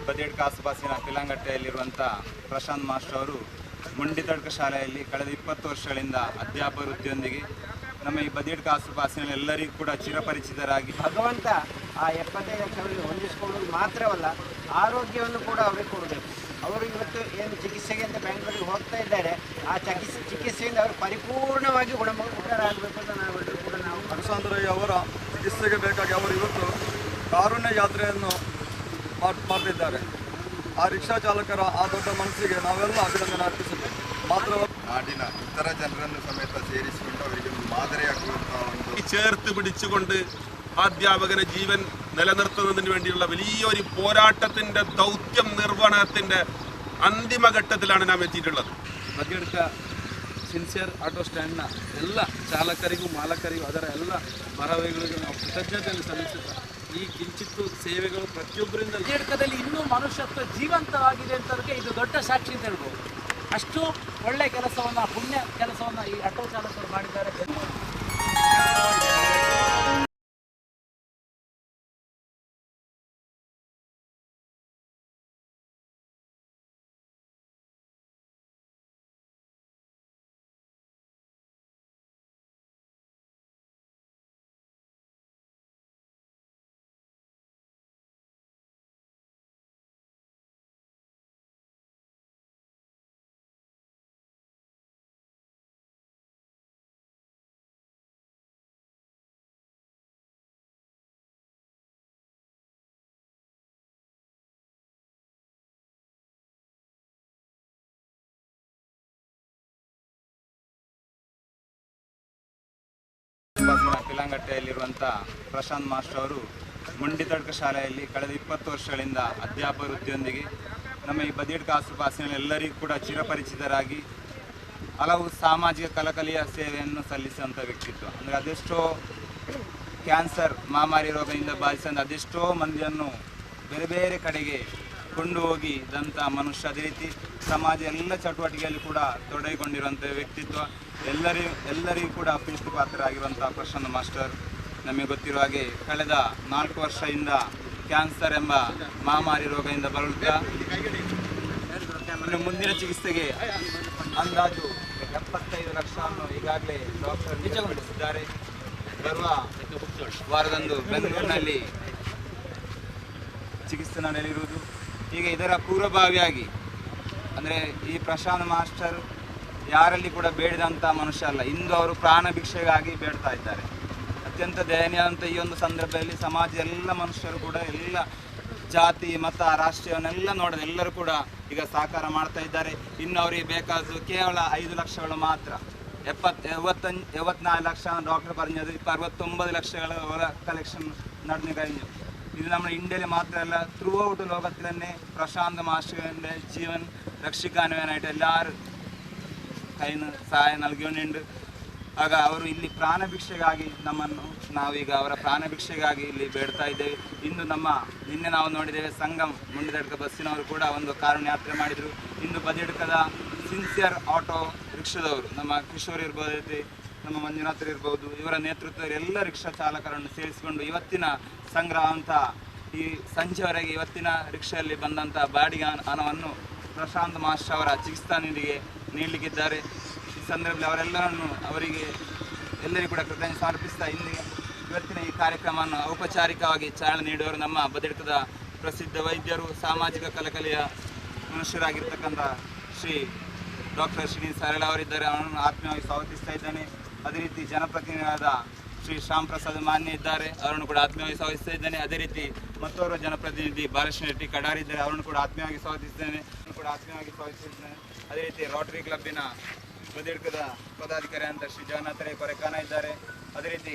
Badiyadka ಆಸುಪಾಸಿನ ಪಿಲಾಂಗಟ್ಟೆಯಲ್ಲಿರುವಂಥ Prashant master ಅವರು ಮುಂಡಿತಡ್ಕ ಶಾಲೆಯಲ್ಲಿ ಕಳೆದ 20 ವರ್ಷಗಳಿಂದ ಅಧ್ಯಾಪಕ ವೃತ್ತಿಯೊಂದಿಗೆ ನಮ್ಮ ಈ ಬದಿಯಡ್ಕ ಆಸುಪಾಸಿನ ಎಲ್ಲರಿಗೂ ಕೂಡ ಚಿರಪರಿಚಿತರಾಗಿ ಭಗವಂತ ಆ 75 ಲಕ್ಷವರಿಗೆ ಹೊಂದಿಸಿಕೊಳ್ಳುವುದು ಮಾತ್ರವಲ್ಲ, ಆರೋಗ್ಯವನ್ನು ಕೂಡ ಅವರಿಗೆ ಕೊಡಬೇಕು. ಅವರು ಇವತ್ತು ಏನು ಚಿಕಿತ್ಸೆಗೆ ಅಂತ ಬೆಂಗಳೂರಿಗೆ ಹೋಗ್ತಾ ಇದ್ದಾರೆ, ಆ ಚಿಕಿತ್ಸೆಯಿಂದ ಅವರು ಪರಿಪೂರ್ಣವಾಗಿ ಗುಣಮುಖರಾಗಬೇಕು ಅಂತ ನಾವೆಲ್ಲರೂ ಕೂಡ ನಾವು ಪ್ರಶಾಂತ್ ರೈ ಅವರ ಚಿಕಿತ್ಸೆಗೆ ಬೇಕಾಗಿ ಅವರು ಇವತ್ತು ಕಾರುಣ್ಯ ಯಾತ್ರೆಯನ್ನು ಮಾಡ್ತಿದ್ದಾರೆ. ಆ ರಿಕ್ಷಾ ಚಾಲಕರ ಆ ದೊಡ್ಡ ಮನಸ್ಸಿಗೆ ನಾವೆಲ್ಲ ಅಭಿನಂದನೆ ಅರ್ಪಿಸಬೇಕು. ಮಾತ್ರವಲ್ಲ, നാടിന ഇതര ജനറನ್ನು സಮೇತ ಸೇರಿಸಿಕೊಂಡು ಅವರಿಗೆ മാതൃകയാക്കുವಂತಹ ಒಂದು ചേർത്ത് പിടിച്ചുകൊണ്ട് അധ്യാപകരെ ജീവൻ നിലനിർത്തുന്നതിന് വേണ്ടിയുള്ള വലിയൊരു പോരാട്ടത്തിന്റെ ദൗത്യം നിർവഹണത്തിന്റെ ಅಂತಿಮಘಟ್ಟത്തിലാണ് നാം എത്തിയിട്ടുള്ളത്. ಬದಿಯಡ್ಕ ಸಿನ್ಸಿಯರ್ ಆಟೋ ಸ್ಟ್ಯಾಂಡ್ನ ಎಲ್ಲ ಚಾಲಕರಿಗೂ ಮಾಲಕರಿಗೂ ಅದರ ಎಲ್ಲ ಭಾರವಾಹಿಗಳಿಗೂ ನಾವು ಕೃತಜ್ಞತೆಯನ್ನು ಸಲ್ಲಿಸುತ್ತಾ ಈ ಕಿಂಚಿತ್ತು ಸೇವೆಗಳು ಪ್ರತಿಯೊಬ್ಬರಿಂದ ಬದಿಯಡ್ಕದಲ್ಲಿ ಇನ್ನೂ ಮನುಷ್ಯತ್ವ ಜೀವಂತವಾಗಿದೆ ಅಂತದಕ್ಕೆ ಇದು ದೊಡ್ಡ ಸಾಕ್ಷಿ ಅಂತ ಹೇಳ್ಬೋದು. ಅಷ್ಟು ಒಳ್ಳೆಯ ಕೆಲಸವನ್ನು, ಪುಣ್ಯ ಕೆಲಸವನ್ನು ಈ ಆಟೋ ಚಾಲಕರು ಮಾಡಿದ್ದಾರೆ. ಪಿಲಾಂಗಟ್ಟೆಯಲ್ಲಿರುವಂಥ ಪ್ರಶಾಂತ್ ಮಾಸ್ಟರ್ ಅವರು ಮುಂಡಿತಡ್ಕ ಶಾಲೆಯಲ್ಲಿ ಕಳೆದ 20 ವರ್ಷಗಳಿಂದ ಅಧ್ಯಾಪಕ ವೃತ್ತಿಯೊಂದಿಗೆ ನಮ್ಮ ಈ ಬದಿಯಡ್ಕ ಆಸುಪಾಸಿನ ಎಲ್ಲರಿಗೂ ಕೂಡ ಚಿರಪರಿಚಿತರಾಗಿ ಹಲವು ಸಾಮಾಜಿಕ ಕಳಕಳಿಯ ಸೇವೆಯನ್ನು ಸಲ್ಲಿಸುವಂಥ ವ್ಯಕ್ತಿತ್ವ. ಅಂದರೆ ಅದೆಷ್ಟೋ ಕ್ಯಾನ್ಸರ್ ಮಹಾಮಾರಿ ರೋಗದಿಂದ ಬಾಧಿಸಿದ ಅದೆಷ್ಟೋ ಮಂದಿಯನ್ನು ಬೇರೆ ಬೇರೆ ಕಡೆಗೆ ಕೊಂಡು ಹೋಗಿದಂಥ ಮನುಷ್ಯ. ಅದೇ ರೀತಿ ಸಮಾಜ ಎಲ್ಲ ಚಟುವಟಿಕೆಯಲ್ಲಿ ಕೂಡ ತೊಡಗಿಕೊಂಡಿರುವಂಥ ವ್ಯಕ್ತಿತ್ವ. ಎಲ್ಲರಿಗೂ ಕೂಡ ಪ್ರೀತಿ ಪಾತ್ರರಾಗಿರುವಂಥ ಪ್ರಶಾಂತ್ ಮಾಸ್ಟರ್ ನಮಗೆ ಗೊತ್ತಿರುವ ಹಾಗೆ ಕಳೆದ 4 ವರ್ಷದಿಂದ ಕ್ಯಾನ್ಸರ್ ಎಂಬ ಮಹಾಮಾರಿ ರೋಗದಿಂದ ಬಳಲುತ್ತಾ ಇನ್ನು ಮುಂದಿನ ಚಿಕಿತ್ಸೆಗೆ ಅಂದಾಜು 75 ಲಕ್ಷವನ್ನು ಈಗಾಗಲೇ ಡಾಕ್ಟರ್ ನಿಜಗೊಳಿಸಿದ್ದಾರೆ. ಬರುವ ವಾರದಂದು ಬೆಂಗಳೂರಿನಲ್ಲಿ ಚಿಕಿತ್ಸೆ ನಡೆಯಲಿರುವುದು. ಈಗ ಇದರ ಪೂರ್ವಭಾವಿಯಾಗಿ ಅಂದರೆ ಈ ಪ್ರಶಾಂತ್ ಮಾಸ್ಟರ್ ಯಾರಲ್ಲಿ ಕೂಡ ಬೇಡಿದಂಥ ಮನುಷ್ಯ ಅಲ್ಲ. ಇಂದು ಅವರು ಪ್ರಾಣ ಭಿಕ್ಷೆಗಾಗಿ ಬೇಡ್ತಾ ಇದ್ದಾರೆ. ಅತ್ಯಂತ ದಯನೀಯಂಥ ಈ ಒಂದು ಸಂದರ್ಭದಲ್ಲಿ ಸಮಾಜ ಎಲ್ಲ ಮನುಷ್ಯರು ಕೂಡ ಎಲ್ಲ ಜಾತಿ ಮತ ರಾಷ್ಟ್ರೀಯವನ್ನೆಲ್ಲ ನೋಡೋದು ಎಲ್ಲರೂ ಕೂಡ ಈಗ ಸಹಕಾರ ಮಾಡ್ತಾ ಇದ್ದಾರೆ. ಇನ್ನು ಅವರಿಗೆ ಬೇಕಾದ್ದು ಕೇವಲ 5 ಲಕ್ಷಗಳು ಮಾತ್ರ. 74 ലക്ഷം ഡോക്ടർ പറഞ്ഞത്. ഇപ്പോൾ 69 ലക്ഷങ്ങൾ കളക്ഷൻ നടന്നു കഴിഞ്ഞു. ഇത് നമ്മുടെ ഇന്ത്യയിൽ മാത്രമല്ല, ത്രൂ ഔട്ട് ലോകത്തിൽ തന്നെ പ്രശാന്ത് മാസ്റ്ററിൻ്റെ ജീവൻ രക്ഷിക്കാനുവാനായിട്ട് എല്ലാവരും ಕೈನ ಸಹಾಯ നൽകിയുണ്ട്. ಆಗ ಅವರು ಇಲ್ಲಿ ಪ್ರಾಣಭಿಕ್ಷೆಗಾಗಿ ನಮ್ಮನ್ನು ನಾವೀಗ ಅವರ ಪ್ರಾಣಭಿಕ್ಷೆಗಾಗಿ ಇಲ್ಲಿ ಬೇಡ್ತಾ ಇದ್ದೇವೆ. ಇಂದು ನಿನ್ನೆ ನಾವು ನೋಡಿದ್ದೇವೆ, ಸಂಗಮ್ ಮುಂಡಿತಡ್ಕ ಬಸ್ಸಿನವರು ಕೂಡ ಒಂದು ಕಾರುಣ್ಯ ಯಾತ್ರೆ ಮಾಡಿದರು. ಇಂದು ಬದಿಯಡ್ಕದ ಸಿನ್ಸಿಯರ್ ಆಟೋ ರಿಕ್ಷಾದವರು ನಮ್ಮ ಕಿಶೋರ್ ಇರ್ಬೋದು, ನಮ್ಮ ಮಂಜುನಾಥರ್ ಇರ್ಬೋದು, ಇವರ ನೇತೃತ್ವದಲ್ಲಿ ಎಲ್ಲ ರಿಕ್ಷಾ ಚಾಲಕರನ್ನು ಸೇರಿಸಿಕೊಂಡು ಇವತ್ತಿನ ಸಂಗ್ರಹ ಅಂತ ಈ ಸಂಜೆವರೆಗೆ ಇವತ್ತಿನ ರಿಕ್ಷಾದಲ್ಲಿ ಬಂದಂಥ ಬಾಡಿಗೆ ಹಣವನ್ನು ಪ್ರಶಾಂತ್ ಮಾಸ್ಟರ್ ಅವರ ಚಿಕಿತ್ಸಾ ನಿಧಿಗೆ ನೀಡಲಿಕ್ಕಿದ್ದಾರೆ. ಈ ಸಂದರ್ಭದಲ್ಲಿ ಎಲ್ಲರಿಗೂ ಕೂಡ ಕೃತಜ್ಞತೆ ಸಮರ್ಪಿಸ್ತಾ ಇವತ್ತಿನ ಈ ಕಾರ್ಯಕ್ರಮವನ್ನು ಔಪಚಾರಿಕವಾಗಿ ಚಾಲನೆ ನೀಡುವವರು ನಮ್ಮ ಬದಿಯಡ್ಕದ ಪ್ರಸಿದ್ಧ ವೈದ್ಯರು, ಸಾಮಾಜಿಕ ಕಳಕಳಿಯ ಮನುಷ್ಯರಾಗಿರ್ತಕ್ಕಂಥ ಶ್ರೀ ಡಾಕ್ಟರ್ ಶ್ರೀ ಸರಳ ಅವರಿದ್ದಾರೆ. ಅವರನ್ನು ಆತ್ಮೀಯವಾಗಿ ಸ್ವಾಗತಿಸ್ತಾ ಇದ್ದೇನೆ. ಅದೇ ರೀತಿ ಜನಪ್ರತಿನಿಧಿಯಾದ ಶ್ರೀ ಶ್ಯಾಮ್ ಪ್ರಸಾದ್ ಮಾನ್ಯ ಇದ್ದಾರೆ, ಅವರನ್ನು ಕೂಡ ಆತ್ಮೀಯವಾಗಿ ಸ್ವಾಗತಿಸ್ತಾ ಇದ್ದೇನೆ. ಅದೇ ರೀತಿ ಮತ್ತೋರ್ವ ಜನಪ್ರತಿನಿಧಿ ಬಾಲಕೃಷ್ಣ ರೆಡ್ಡಿ ಕಡಾರ್ ಇದ್ದಾರೆ, ಅವರನ್ನು ಕೂಡ ಆತ್ಮೀಯವಾಗಿ ಸ್ವಾಗತಿಸಿದ್ದೇನೆ. ಅದೇ ರೀತಿ ರೋಟರಿ ಕ್ಲಬ್ಬಿನ ಬದಿಯಡ್ಕದ ಪದಾಧಿಕಾರಿ ಅಂತ ಶ್ರೀ ಜಗನ್ನಾಥ ರೈ ಕೊರೆಕಾನ ಇದ್ದಾರೆ. ಅದೇ ರೀತಿ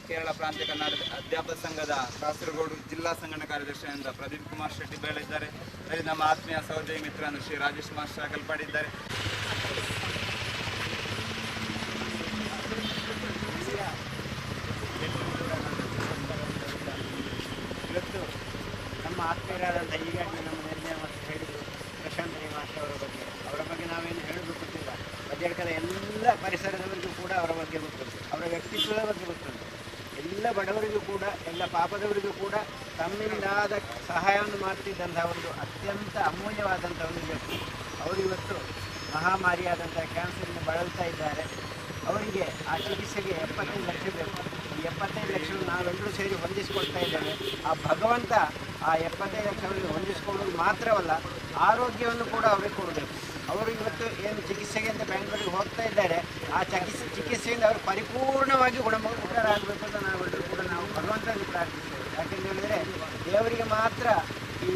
ಕೇರಳ ಪ್ರಾಂತ್ಯ ಕನ್ನಡ ಅಧ್ಯಾಪಕ ಸಂಘದ ಕಾಸರಗೋಡು ಜಿಲ್ಲಾ ಸಂಘಟನಾ ಕಾರ್ಯದರ್ಶಿ ಅಂತ ಪ್ರದೀಪ್ ಕುಮಾರ್ ಶೆಟ್ಟಿ ಬೇಳೆ ಇದ್ದಾರೆ. ಅದೇ ನಮ್ಮ ಆತ್ಮೀಯ ಸಹೋದರಿ ಮಿತ್ರ ಅಂತ ಶ್ರೀ ರಾಜೇಶ್ ಮಾಸ್ಟರ್ ಕಲ್ಪಾಡಿ ಇದ್ದಾರೆ. ಇವತ್ತು ನಮ್ಮ ಆತ್ಮೀಯರಾದಂಥ ಈಗಾಗಲೇ ನಮ್ಮ ನಿರ್ಣಯ ಮತ್ತು ಹೇಳಿದರು ಪ್ರಶಾಂತ್ ರೈ ಮಾಸ್ಟರ್ ಅವರ ಬಗ್ಗೆ ನಾವೇನು ಹೇಳೋದು ಗೊತ್ತಿಲ್ಲ. ಬದಿಯಡ್ಕದ ಎಲ್ಲ ಪರಿಸರದವರಿಗೂ ಕೂಡ ಅವರ ಬಗ್ಗೆ ಗೊತ್ತುಂಟು, ಅವರ ವ್ಯಕ್ತಿತ್ವದ ಬಗ್ಗೆ ಗೊತ್ತುಂಟು. ಎಲ್ಲ ಬಡವರಿಗೂ ಕೂಡ, ಎಲ್ಲ ಪಾಪದವರಿಗೂ ಕೂಡ ತಮ್ಮಿಂದಾದ ಸಹಾಯವನ್ನು ಮಾಡ್ತಿದ್ದಾರೆ. ಇದ್ದಂಥ ಒಂದು ಅತ್ಯಂತ ಅಮೂಲ್ಯವಾದಂಥ ಒಂದು ವ್ಯಕ್ತಿ. ಅವರು ಇವತ್ತು ಮಹಾಮಾರಿಯಾದಂಥ ಕ್ಯಾನ್ಸರ್ನಿಂದ ಬಳಲ್ತಾ ಇದ್ದಾರೆ. ಅವರಿಗೆ ಆ ಚಿಕಿತ್ಸೆಗೆ 75 ಲಕ್ಷ ಬೇಕು. ಈ 75 ಲಕ್ಷವನ್ನು ನಾವೆಲ್ಲರೂ ಸೇರಿ ಹೊಂದಿಸ್ಕೊಳ್ತಾ ಇದ್ದೇವೆ. ಆ ಭಗವಂತ ಆ 75 ಲಕ್ಷವನ್ನು ಹೊಂದಿಸ್ಕೊಳ್ಳೋದು ಮಾತ್ರವಲ್ಲ, ಆರೋಗ್ಯವನ್ನು ಕೂಡ ಅವರಿಗೆ ಕೊಡಬೇಕು. ಅವರು ಇವತ್ತು ಏನು ಚಿಕಿತ್ಸೆಗೆ ಅಂತ ಬೆಂಗಳೂರಿಗೆ ಹೋಗ್ತಾ ಇದ್ದಾರೆ, ಆ ಚಿಕಿತ್ಸೆಯಿಂದ ಅವರು ಪರಿಪೂರ್ಣವಾಗಿ ಗುಣಮುಖರಾಗಬೇಕು ಅಂತ ನಾವೆಲ್ಲರೂ ಕೂಡ ನಾವು ಭಗವಂತನಲ್ಲಿ ಪ್ರಾರ್ಥಿಸ್ತೇವೆ. ಯಾಕೆಂತ ಹೇಳಿದರೆ ದೇವರಿಗೆ ಮಾತ್ರ ಈ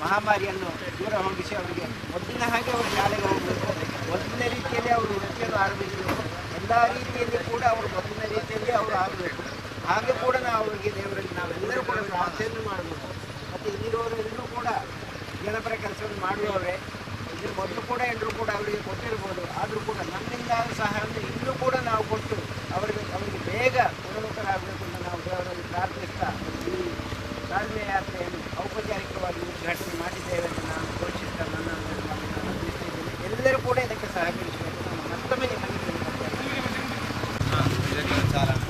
ಮಹಾಮಾರಿಯನ್ನು ದೂರ ಹೋಗಿಸಿ ಅವರಿಗೆ ಮೊದಲಿನ ಹಾಗೆ ಅವರು ಶಾಲೆಗೆ ಹೋಗಬೇಕು, ಮೊದಲಿನ ರೀತಿಯಲ್ಲಿ ಅವರು ವೃತ್ತಿಯನ್ನು ಆರಂಭಿಸಬೇಕು, ಎಲ್ಲ ರೀತಿಯಲ್ಲಿ ಕೂಡ ಅವರು ಮೊದಲಿನ ರೀತಿಯಲ್ಲಿ ಅವರು ಆಗಬೇಕು. ಹಾಗೆ ಕೂಡ ನಾವು ಅವರಿಗೆ ದೇವರಲ್ಲಿ ನಾವೆಲ್ಲರೂ ಕೂಡ ಪ್ರಾರ್ಥನೆಯನ್ನು ಮಾಡಬೇಕು. ಮತ್ತು ಇಲ್ಲಿರೋರು ಎಲ್ಲರೂ ಕೂಡ ಜನಪರ ಕೆಲಸವನ್ನು ಮಾಡುವವರೇ. ಇದ್ರ ಮೊದಲು ಕೂಡ ಎಲ್ಲರೂ ಕೂಡ ಅವರಿಗೆ ಕೊಟ್ಟಿರ್ಬೋದು. ಆದರೂ ಕೂಡ ನಮ್ಮಿಂದ ಸಹಾಯವನ್ನು ಇನ್ನೂ ಕೂಡ ನಾವು ಕೊಟ್ಟು ಅವರಿಗೆ ಬೇಗ ಗುಣಮುಖರಾಗಬೇಕು ಅಂತ ನಾವು ದೇವರಲ್ಲಿ ಪ್ರಾರ್ಥಿಸ್ತಾ ಈ ತಾಳ್ಮೆ ಯಾತ್ರೆಯನ್ನು ಔಪಚಾರಿಕವಾಗಿ ಉದ್ಘಾಟನೆ ಮಾಡಿದ್ದೇವೆ ಅಂತ ನಾನು ಘೋಷಿಸ್ತಾ ನನ್ನ ತಿಳಿಸ್ತಿದ್ದೇನೆ. ಎಲ್ಲರೂ ಕೂಡ ಇದಕ್ಕೆ ಸಹಕರಿಸಬೇಕು. ನಾನು ಮತ್ತೊಮ್ಮೆ ನಿಮಗೆ ಚಾಲನೆ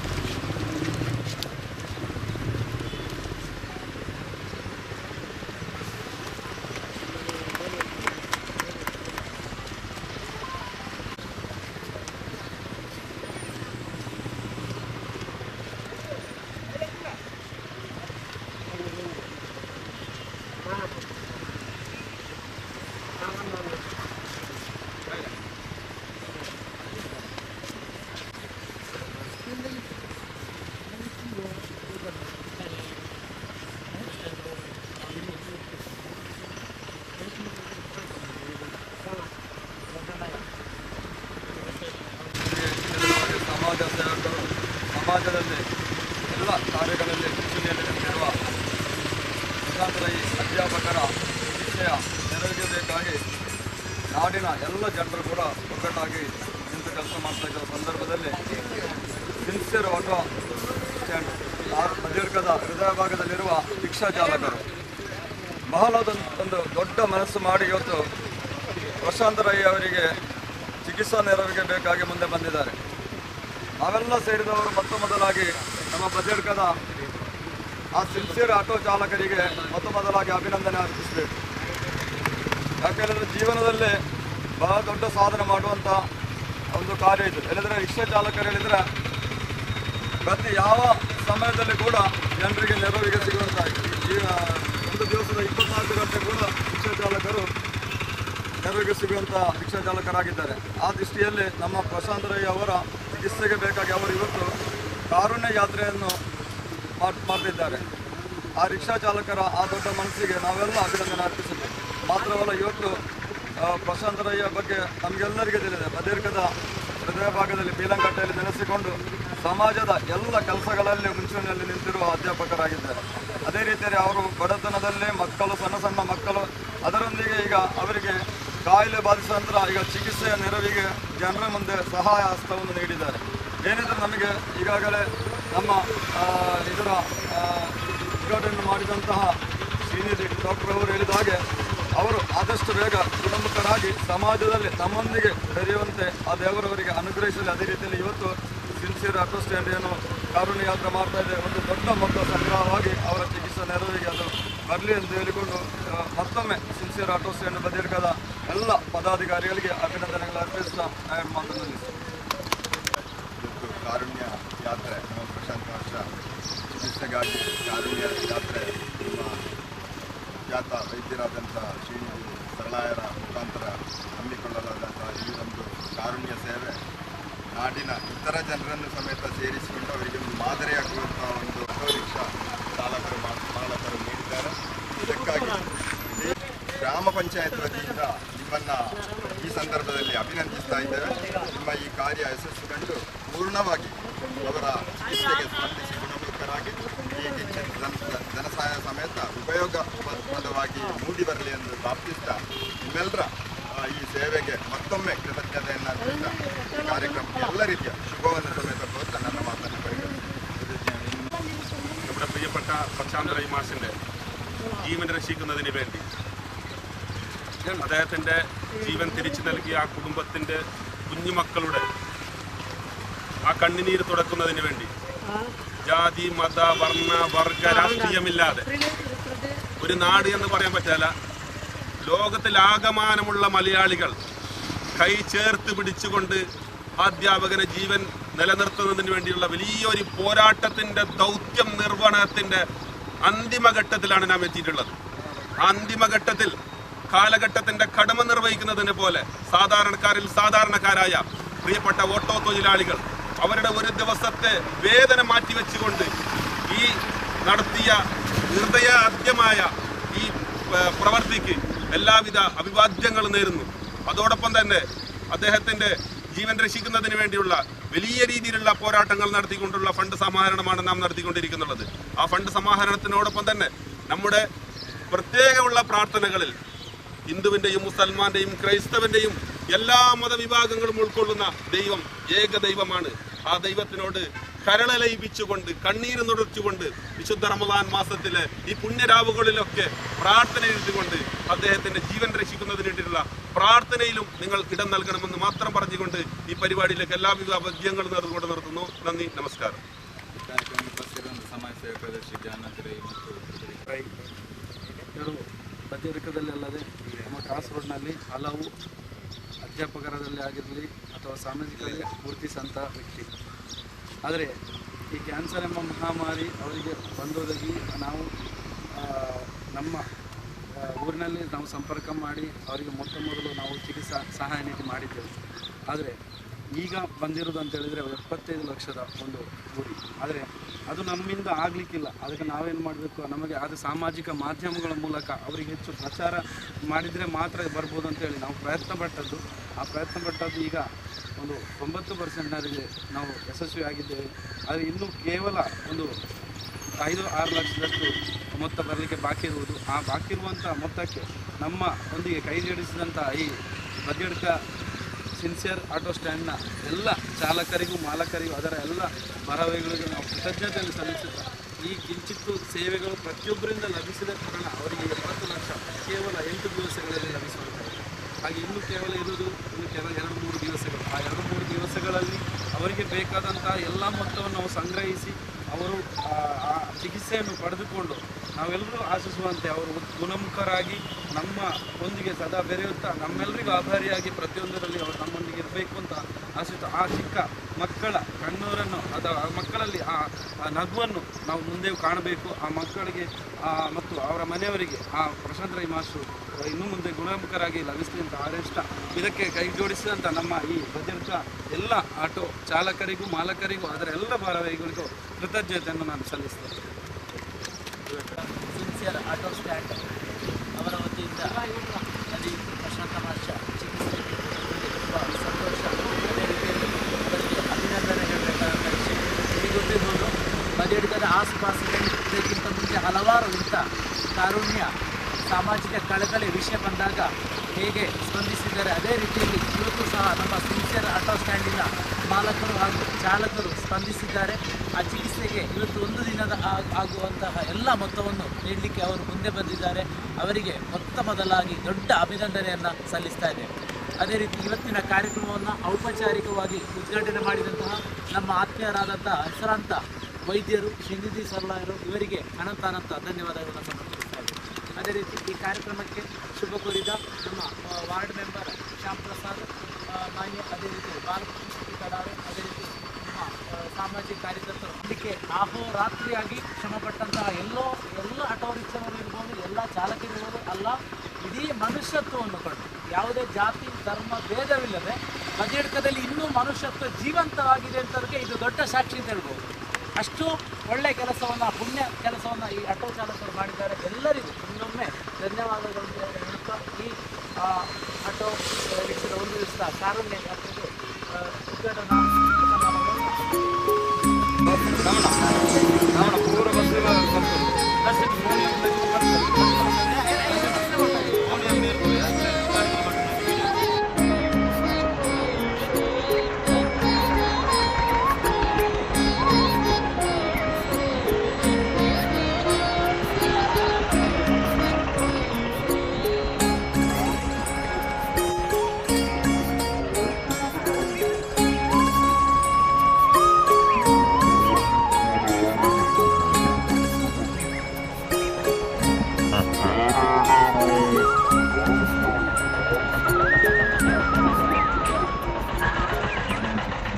ಸಮಾಜ ಸೇವಕರು, ಸಮಾಜದಲ್ಲಿ ಎಲ್ಲ ಕಾರ್ಯಗಳಲ್ಲಿ ಮುಂಚೂಣಿಯಲ್ಲಿ ನಿಂತಿರುವ ಮುಖಾಂತರ ಈ ಅಧ್ಯಾಪಕರ ಚಿಕಿತ್ಸೆಯ ನೆರವಿಗೆ ಬೇಕಾಗಿ ನಾಡಿನ ಎಲ್ಲ ಜನರು ಕೂಡ ಒಗ್ಗಟ್ಟಾಗಿ ನಿಂತು ಕೆಲಸ ಮಾಡ್ತಾ ಇದ್ದ ಸಂದರ್ಭದಲ್ಲಿ ಸಿನ್ಸಿಯರ್ ಆಟೋ ಸ್ಟ್ಯಾಂಡ್ ದೀರ್ಘದ ಹೃದಯ ಭಾಗದಲ್ಲಿರುವ ರಿಕ್ಷಾ ಚಾಲಕರು ಬಹಳ ಒಂದು ದೊಡ್ಡ ಮನಸ್ಸು ಮಾಡಿ ಇವತ್ತು ಪ್ರಶಾಂತ್ ರೈ ಅವರಿಗೆ ಚಿಕಿತ್ಸಾ ನೆರವಿಗೆ ಬೇಕಾಗಿ ಮುಂದೆ ಬಂದಿದ್ದಾರೆ. ನಾವೆಲ್ಲ ಸೇರಿದವರು ಮೊದಲಾಗಿ ನಮ್ಮ ಬದಿಯಡ್ಕದ ಆ ಸಿನ್ಸಿಯರ್ ಆಟೋ ಚಾಲಕರಿಗೆ ಮೊದಲಾಗಿ ಅಭಿನಂದನೆ ಅರ್ಪಿಸಬೇಕು. ಯಾಕೆಂದರೆ ಜೀವನದಲ್ಲಿ ಬಹಳ ದೊಡ್ಡ ಸಾಧನೆ ಮಾಡುವಂಥ ಒಂದು ಕಾರ್ಯ ಇದು. ಹೇಳಿದರೆ ರಿಕ್ಷಾ ಚಾಲಕರು ಹೇಳಿದರೆ ಪ್ರತಿ ಯಾವ ಸಮಯದಲ್ಲಿ ಕೂಡ ಜನರಿಗೆ ನೆರವಿಗೆ ಸಿಗುವಂಥ ಒಂದು ದಿವಸದ 24 ಗಂಟೆ ಕೂಡ ರಿಕ್ಷಾ ಚಾಲಕರು ನೆರವಿಗೆ ಸಿಗುವಂಥ ರಿಕ್ಷಾ ಚಾಲಕರಾಗಿದ್ದಾರೆ. ಆ ದೃಷ್ಟಿಯಲ್ಲಿ ನಮ್ಮ ಪ್ರಶಾಂತ್ ರೈ ಅವರ ಚಿಕಿತ್ಸೆಗೆ ಬೇಕಾಗಿ ಅವರು ಇವತ್ತು ಕಾರುಣ್ಯ ಯಾತ್ರೆಯನ್ನು ಮಾಡ್ತಿದ್ದಾರೆ. ಆ ರಿಕ್ಷಾ ಚಾಲಕರ ಆ ದೊಡ್ಡ ಮನಸ್ಸಿಗೆ ನಾವೆಲ್ಲ ಅಭಿನಂದನೆ ಅರ್ಪಿಸಬೇಕು. ಮಾತ್ರವಲ್ಲ, ಇವತ್ತು ಪ್ರಶಾಂತ್ ರೈ ಬಗ್ಗೆ ನಮಗೆಲ್ಲರಿಗೂ ತಿಳಿದಿದೆ. ಬದಿರ್ಕದ ಹೃದಯ ಭಾಗದಲ್ಲಿ ಬೀಲಂಕಟ್ಟೆಯಲ್ಲಿ ನೆಲೆಸಿಕೊಂಡು ಸಮಾಜದ ಎಲ್ಲ ಕೆಲಸಗಳಲ್ಲಿ ಮುಂಚೂಣಿಯಲ್ಲಿ ನಿಂತಿರುವ ಅಧ್ಯಾಪಕರಾಗಿದ್ದಾರೆ. ಅದೇ ರೀತಿಯಲ್ಲಿ ಅವರು ಬಡತನದಲ್ಲಿ ಮಕ್ಕಳು, ಸಣ್ಣ ಮಕ್ಕಳು, ಅದರೊಂದಿಗೆ ಈಗ ಅವರಿಗೆ ಕಾಯಿಲೆ ಬಾಧಿಸಿದ ನಂತರ ಈಗ ಚಿಕಿತ್ಸೆಯ ನೆರವಿಗೆ ಜನರ ಮುಂದೆ ಸಹಾಯ ಹಸ್ತವನ್ನು ನೀಡಿದ್ದಾರೆ. ಏನಿದ್ರೆ ನಮಗೆ ಈಗಾಗಲೇ ನಮ್ಮ ಇದರ ಉದ್ಘಾಟನೆ ಮಾಡಿದಂತಹ ಶ್ರೀನಿಧಿ ಡಾಕ್ಟರ್ ಅವರು ಹೇಳಿದ ಹಾಗೆ ಅವರು ಆದಷ್ಟು ಬೇಗ ಗುಣಮುಖರಾಗಿ ಸಮಾಜದಲ್ಲಿ ನಮ್ಮೊಂದಿಗೆ ಬೆರೆಯುವಂತೆ ಆ ದೇವರವರಿಗೆ ಅನುಗ್ರಹಿಸಲಿ. ಅದೇ ರೀತಿಯಲ್ಲಿ ಇವತ್ತು ಸಿನ್ಸಿಯರ್ ಆಟೋ ಸ್ಟ್ಯಾಂಡ್ ಏನು ಕಾರುಣ್ಯ ಯಾತ್ರೆ ಮಾಡ್ತಾ ಇದೆ, ಒಂದು ದೊಡ್ಡ ಮೊತ್ತ ಸಂಗ್ರಹವಾಗಿ ಅವರ ಚಿಕಿತ್ಸಾ ನೆರವಿಗೆ ಅದು ಬರಲಿ ಎಂದು ಹೇಳಿಕೊಂಡು ಮತ್ತೊಮ್ಮೆ ಸಿನ್ಸಿಯರ್ ಆಟೋ ಸ್ಟ್ಯಾಂಡ್ ಬದಿರ್ಕದ ಎಲ್ಲ ಪದಾಧಿಕಾರಿಗಳಿಗೆ ಅಭಿನಂದನೆಗಳು ಅರ್ಪಿಸ್ತಾ ಮಾತನಾಡಿ. ಇವತ್ತು ಕಾರುಣ್ಯ ಯಾತ್ರೆ ನಮ್ಮ ಪ್ರಶಾಂತ್ ವರ್ಷ ಚಿಕಿತ್ಸೆಗಾಗಿ ಕಾರುಣ್ಯ ಯಾತ್ರೆ ನಮ್ಮ ಖ್ಯಾತ ವೈದ್ಯರಾದಂಥ ಶ್ರೀನಿಧಿ ಸರಳಾಯರ ಮುಖಾಂತರ ಹಮ್ಮಿಕೊಳ್ಳಲಾದಂಥ ಈ ಒಂದು ಕಾರುಣ್ಯ ಸೇವೆ ನಾಡಿನ ಇತರ ಜನರನ್ನು ಸಮೇತ ಸೇರಿಸಿಕೊಂಡು ಅವರಿಗೆ ಒಂದು ಮಾದರಿಯಾಗುವಂಥ ಒಂದು ಆಟೋ ರಿಕ್ಷಾ ಚಾಲಕರು ನೀಡಿದ್ದಾರೆ. ಇದಕ್ಕಾಗಿ ಗ್ರಾಮ ಪಂಚಾಯತ್ ವತಿಯಿಂದ ನಿಮ್ಮನ್ನು ಈ ಸಂದರ್ಭದಲ್ಲಿ ಅಭಿನಂದಿಸ್ತಾ ಇದ್ದೇವೆ. ನಿಮ್ಮ ಈ ಕಾರ್ಯ ಯಶಸ್ಸುಗೊಂಡು ಪೂರ್ಣವಾಗಿ ಅವರ ಚಿಕಿತ್ಸೆಗೆ ಸ್ಪಂದಿಸಿ ಗುಣಮುಖರಾಗಿ ಈ ಜನಸಹಾಯ ಸಮೇತ ಉಪಯೋಗಪ್ರದವಾಗಿ ಮೂಡಿ ಬರಲಿ ಎಂದು ಪ್ರಾರ್ಥಿಸ್ತಾ ನಿಮ್ಮೆಲ್ಲರ ಈ ಸೇವೆಗೆ ಮತ್ತೊಮ್ಮೆ ಕೃತಜ್ಞತೆಯನ್ನು ಅರ್ಪಿಸ್ತಾ ಈ ಕಾರ್ಯಕ್ರಮಕ್ಕೆ ಎಲ್ಲ ರೀತಿಯ ಶುಭವನ್ನು ಸಮೇತ ಕೋರ್ತಾ ನನ್ನ മാതನ್ನು നമ്മുടെ പ്രിയപ്പെട്ട പ്രശാന്ത് റൈ മാഷിൻ്റെ ജീവൻ രക്ഷിക്കുന്നതിന് വേണ്ടി അദ്ദേഹത്തിൻ്റെ ജീവൻ തിരിച്ചു നൽകിയ ആ കുടുംബത്തിൻ്റെ കുഞ്ഞുമക്കളുടെ ആ കണ്ണുനീര് തുടക്കുന്നതിന് വേണ്ടി ജാതി, മത, വർണ്ണ, വർഗ, രാഷ്ട്രീയമില്ലാതെ ഒരു നാട് എന്ന് പറയാൻ പറ്റില്ല. ലോകത്തിലാകമാനമുള്ള മലയാളികൾ കൈ ചേർത്ത് പിടിച്ചുകൊണ്ട് അധ്യാപകനെ ജീവൻ നിലനിർത്തുന്നതിന് വേണ്ടിയുള്ള വലിയൊരു പോരാട്ടത്തിൻ്റെ ദൗത്യം നിർവഹണത്തിൻ്റെ അന്തിമഘട്ടത്തിലാണ് നാം എത്തിയിട്ടുള്ളത്. ആ അന്തിമഘട്ടത്തിൽ കാലഘട്ടത്തിൻ്റെ കടമ നിർവഹിക്കുന്നതിന് പോലെ സാധാരണക്കാരിൽ സാധാരണക്കാരായ പ്രിയപ്പെട്ട ഓട്ടോ തൊഴിലാളികൾ അവരുടെ ഒരു ദിവസത്തെ വേതനം മാറ്റിവെച്ചുകൊണ്ട് ഈ നടത്തിയ ഹൃദയാദ്യമായ ഈ പ്രവർത്തിക്ക് എല്ലാവിധ അഭിവാദ്യങ്ങളും നേരുന്നു. അതോടൊപ്പം തന്നെ അദ്ദേഹത്തിൻ്റെ ജീവൻ രക്ഷിക്കുന്നതിന് വേണ്ടിയുള്ള വലിയ രീതിയിലുള്ള പോരാട്ടങ്ങൾ നടത്തിക്കൊണ്ടുള്ള ഫണ്ട് സമാഹരണമാണ് നാം നടത്തിക്കൊണ്ടിരിക്കുന്നത്. ആ ഫണ്ട് സമാഹരണത്തിനോടൊപ്പം തന്നെ നമ്മുടെ പ്രത്യേകമുള്ള പ്രാർത്ഥനകളിൽ ഹിന്ദുവിൻ്റെയും മുസൽമാൻ്റെയും ക്രൈസ്തവൻ്റെയും എല്ലാ മതവിഭാഗങ്ങളും ഉൾക്കൊള്ളുന്ന ദൈവം ഏകദൈവമാണ്. ആ ദൈവത്തിനോട് കരളലയിപ്പിച്ചുകൊണ്ട് കണ്ണീര് നുടച്ചുകൊണ്ട് വിശുദ്ധ റമദാൻ മാസത്തിലെ ഈ പുണ്യരാവുകളിലൊക്കെ പ്രാർത്ഥന എഴുതിക്കൊണ്ട് അദ്ദേഹത്തിൻ്റെ ജീവൻ രക്ഷിക്കുന്നതിന് വേണ്ടിയിട്ടുള്ള പ്രാർത്ഥനയിലും നിങ്ങൾ ഇടം നൽകണമെന്ന് മാത്രം പറഞ്ഞുകൊണ്ട് ഈ പരിപാടിയിലേക്ക് എല്ലാവിധ അഭ്യങ്ങളും നേർന്നുകൊണ്ട് നിർത്തുന്നു. ನನ್ನಿ ನಮಸ್ಕಾರ. ಸಮಾಜ ಸೇವಕ ದರ್ಶಿ ಇವರು ಬದಿಯರ್ಕದಲ್ಲಿ ಅಲ್ಲದೆ ನಮ್ಮ ಕಾಸರಗೋಡಿನಲ್ಲಿ ಹಲವು ಅಧ್ಯಾಪಕರಲ್ಲಿ ಆಗಿರಲಿ ಅಥವಾ ಸಾಮಾಜಿಕವಾಗಿ ಗುರುತಿಸಂಥ ವ್ಯಕ್ತಿ. ಆದರೆ ಈ ಕ್ಯಾನ್ಸರ್ ಎಂಬ ಮಹಾಮಾರಿ ಅವರಿಗೆ ಬಂದೊದಗಿ ನಾವು ನಮ್ಮ ಊರಿನಲ್ಲಿ ನಾವು ಸಂಪರ್ಕ ಮಾಡಿ ಅವರಿಗೆ ಮೊದಲು ನಾವು ಚಿಕಿತ್ಸಾ ಸಹಾಯ ನಿಧಿ ಮಾಡಿದ್ದೆವು. ಆದರೆ ಈಗ ಬಂದಿರೋದು ಅಂತ ಹೇಳಿದರೆ 75 ಲಕ್ಷದ ಒಂದು ಗುರಿ. ಆದರೆ ಅದು ನಮ್ಮಿಂದ ಆಗಲಿಕ್ಕಿಲ್ಲ. ಅದಕ್ಕೆ ನಾವೇನು ಮಾಡಬೇಕು, ನಮಗೆ ಆದ ಸಾಮಾಜಿಕ ಮಾಧ್ಯಮಗಳ ಮೂಲಕ ಅವರಿಗೆ ಹೆಚ್ಚು ಪ್ರಚಾರ ಮಾಡಿದರೆ ಮಾತ್ರ ಬರ್ಬೋದು ಅಂತೇಳಿ ನಾವು ಪ್ರಯತ್ನ ಪಟ್ಟದ್ದು ಈಗ ಒಂದು 90%ನವರೆಗೆ ನಾವು ಯಶಸ್ವಿಯಾಗಿದ್ದೇವೆ. ಆದರೆ ಇನ್ನೂ ಕೇವಲ ಒಂದು 5-6 ಲಕ್ಷದಷ್ಟು ಮೊತ್ತ ಬರಲಿಕ್ಕೆ ಬಾಕಿ ಇರುವುದು. ಆ ಬಾಕಿ ಇರುವಂಥ ಮೊತ್ತಕ್ಕೆ ನಮ್ಮ ಒಂದಿಗೆ ಕೈ ಜೋಡಿಸಿದಂಥ ಈ ಬದಿಯಡ್ಕ ಸಿನ್ಸಿಯರ್ ಆಟೋ ಸ್ಟ್ಯಾಂಡ್ನ ಎಲ್ಲ ಚಾಲಕರಿಗೂ ಮಾಲಕರಿಗೂ ಅದರ ಎಲ್ಲ ಭಾರವಾಹಿಗಳಿಗೂ ನಾವು ಕೃತಜ್ಞತೆಯನ್ನು ಸಲ್ಲಿಸುತ್ತಾ ಈ ಕಿಂಚಿತ್ತು ಸೇವೆಗಳು ಪ್ರತಿಯೊಬ್ಬರಿಂದ ಲಭಿಸಿದ ಕಾರಣ ಅವರಿಗೆ 70 ಲಕ್ಷ ಕೇವಲ 8 ದಿವಸಗಳಲ್ಲಿ ಲಭಿಸುವಂತಾಗಿದೆ. ಹಾಗೆ ಇನ್ನೂ ಕೇವಲ ಇರುವುದು ಇನ್ನು ಕೇವಲ 2-3 ದಿವಸಗಳು. ಆ 2-3 ದಿವಸಗಳಲ್ಲಿ ಅವರಿಗೆ ಬೇಕಾದಂಥ ಎಲ್ಲ ಮೊತ್ತವನ್ನು ನಾವು ಸಂಗ್ರಹಿಸಿ ಅವರು ಆ ಚಿಕಿತ್ಸೆಯನ್ನು ಪಡೆದುಕೊಂಡು ನಾವೆಲ್ಲರೂ ಆಶಿಸುವಂತೆ ಅವರು ಗುಣಮುಖರಾಗಿ ನಮ್ಮ ಒಂದಿಗೆ ಸದಾ ಬೆರೆಯುತ್ತಾ ನಮ್ಮೆಲ್ಲರಿಗೂ ಆಭಾರಿಯಾಗಿ ಪ್ರತಿಯೊಂದರಲ್ಲಿ ಅವರು ನಮ್ಮೊಂದಿಗೆ ಇರಬೇಕು ಅಂತ ಆಶಿಸುತ್ತಾ ಆ ಚಿಕ್ಕ ಮಕ್ಕಳ ಕಣ್ಣೂರನ್ನು ಅಥವಾ ಆ ಮಕ್ಕಳಲ್ಲಿ ಆ ನಗುವನ್ನು ನಾವು ಮುಂದೆ ಕಾಣಬೇಕು. ಆ ಮಕ್ಕಳಿಗೆ ಮತ್ತು ಅವರ ಮನೆಯವರಿಗೆ ಆ ಪ್ರಶಾಂತ್ ರೈ ಮಾಸ್ಟರು ಇನ್ನು ಮುಂದೆ ಗುಣಮುಖರಾಗಿ ಲಭಿಸಲಿ ಅಂತ ಹಾರೈಸ್ತಾ ಇದಕ್ಕೆ ಕೈ ಜೋಡಿಸಿದಂಥ ನಮ್ಮ ಈ ಬದಿಯಡ್ಕ ಎಲ್ಲ ಆಟೋ ಚಾಲಕರಿಗೂ ಮಾಲಕರಿಗೂ ಅದರ ಎಲ್ಲ ಭಾರವಾಹಿಗಳಿಗೂ ಕೃತಜ್ಞತೆಯನ್ನು ನಾನು ಸಲ್ಲಿಸ್ತೇನೆ. ಸಿನ್ಸಿಯರ್ ಆಟೋ ಸ್ಟ್ಯಾಂಡ್ ಅವರ ವತಿಯಿಂದ ಅಲ್ಲಿ ಪ್ರಶಾಂತ ಮಾಷ ಚಿಕಿತ್ಸೆ ತುಂಬ ಸಂತೋಷ. ಅದೇ ರೀತಿಯಲ್ಲಿ ಅವರಿಗೆ ಅಭಿನಂದನೆ ಹೇಳಬೇಕಾದಂಥ ವಿಷಯ ನಿಮಗೆ ಗೊತ್ತಿರ್ಬೋದು, ಬದಿಯಡ್ಕದ ಆಸುಪಾಸಿನಲ್ಲಿ ಇದಕ್ಕಿಂತ ಮುಂಚೆ ಹಲವಾರು ಇಂಥ ಕಾರುಣ್ಯ ಸಾಮಾಜಿಕ ಕಳಕಳಿ ವಿಷಯ ಬಂದಾಗ ಹೇಗೆ ಸ್ಪಂದಿಸಿದ್ದಾರೆ ಅದೇ ರೀತಿಯಲ್ಲಿ ಇವತ್ತು ಸಹ ನಮ್ಮ ಸಿನ್ಸಿಯರ್ ಆಟೋ ಸ್ಟ್ಯಾಂಡಿನ ಮಾಲಕರು ಹಾಗೂ ಚಾಲಕರು ಸ್ಪಂದಿಸಿದ್ದಾರೆ. ಆ ಚಿಕಿತ್ಸೆಗೆ ಇವತ್ತು ಒಂದು ದಿನದ ಆಗುವಂತಹ ಎಲ್ಲ ಮೊತ್ತವನ್ನು ನೀಡಲಿಕ್ಕೆ ಅವರು ಮುಂದೆ ಬಂದಿದ್ದಾರೆ. ಅವರಿಗೆ ಮೊದಲಾಗಿ ದೊಡ್ಡ ಅಭಿನಂದನೆಯನ್ನು ಸಲ್ಲಿಸ್ತಾ ಇದ್ದೇವೆ. ಅದೇ ರೀತಿ ಇವತ್ತಿನ ಕಾರ್ಯಕ್ರಮವನ್ನು ಔಪಚಾರಿಕವಾಗಿ ಉದ್ಘಾಟನೆ ಮಾಡಿದಂತಹ ನಮ್ಮ ಆತ್ಮೀಯರಾದಂಥ ಹೆಸರಾಂತ ವೈದ್ಯರು ಶ್ರೀನಿಧಿ ಸರ್ಲಾಯರು ಇವರಿಗೆ ಅನಂತ ಧನ್ಯವಾದಗಳನ್ನು ಸಮರ್ಪಿಸ್ತಾ ಇದ್ದೇವೆ. ಅದೇ ರೀತಿ ಈ ಕಾರ್ಯಕ್ರಮಕ್ಕೆ ಶುಭ ಕೋರಿದ ನಮ್ಮ ವಾರ್ಡ್ ಮೆಂಬರ್ ಶ್ಯಾಮ್ ಪ್ರಸಾದ್ ಮಾನ್ಯ, ಅದೇ ರೀತಿ ಬಾಲಕೃಷ್ಣ ಕಡಾವೆ, ಅದೇ ರೀತಿ ನಮ್ಮ ಸಾಮಾಜಿಕ ಕಾರ್ಯಕರ್ತರು ಇದಕ್ಕೆ ಅಹೋರಾತ್ರಿಯಾಗಿ ಶ್ರಮಪಟ್ಟಂತಹ ಎಲ್ಲ ಆಟೋ ರಿಕ್ಷಾವರು ಇರ್ಬೋದು, ಎಲ್ಲ ಚಾಲಕರಿರ್ಬೋದು, ಅಲ್ಲ ಇಡೀ ಮನುಷ್ಯತ್ವವನ್ನು ಕಂಡು ಯಾವುದೇ ಜಾತಿ ಧರ್ಮ ಭೇದವಿಲ್ಲದೆ ಬದಿಯಡ್ಕದಲ್ಲಿ ಇನ್ನೂ ಮನುಷ್ಯತ್ವ ಜೀವಂತವಾಗಿದೆ ಅಂತದಕ್ಕೆ ಇದು ದೊಡ್ಡ ಸಾಕ್ಷಿ ಅಂತ ಹೇಳ್ಬೋದು. ಅಷ್ಟು ಒಳ್ಳೆಯ ಕೆಲಸವನ್ನು ಪುಣ್ಯ ಕೆಲಸವನ್ನು ಈ ಆಟೋ ಚಾಲಕರು ಮಾಡಿದ್ದಾರೆ. ಎಲ್ಲರಿಗೂ ಇನ್ನೊಮ್ಮೆ ಧನ್ಯವಾದಗಳನ್ನು ಹೇಳುತ್ತಾ ಈ ಆಟೋ ರಿಕ್ಷಾದ ಒಂದು ದಿವಸ ಕಾರುಣ್ಯ ಯಾತ್ರೆಗೆ ಉದ್ಘಾಟನಾ ಸಮಾರಂಭ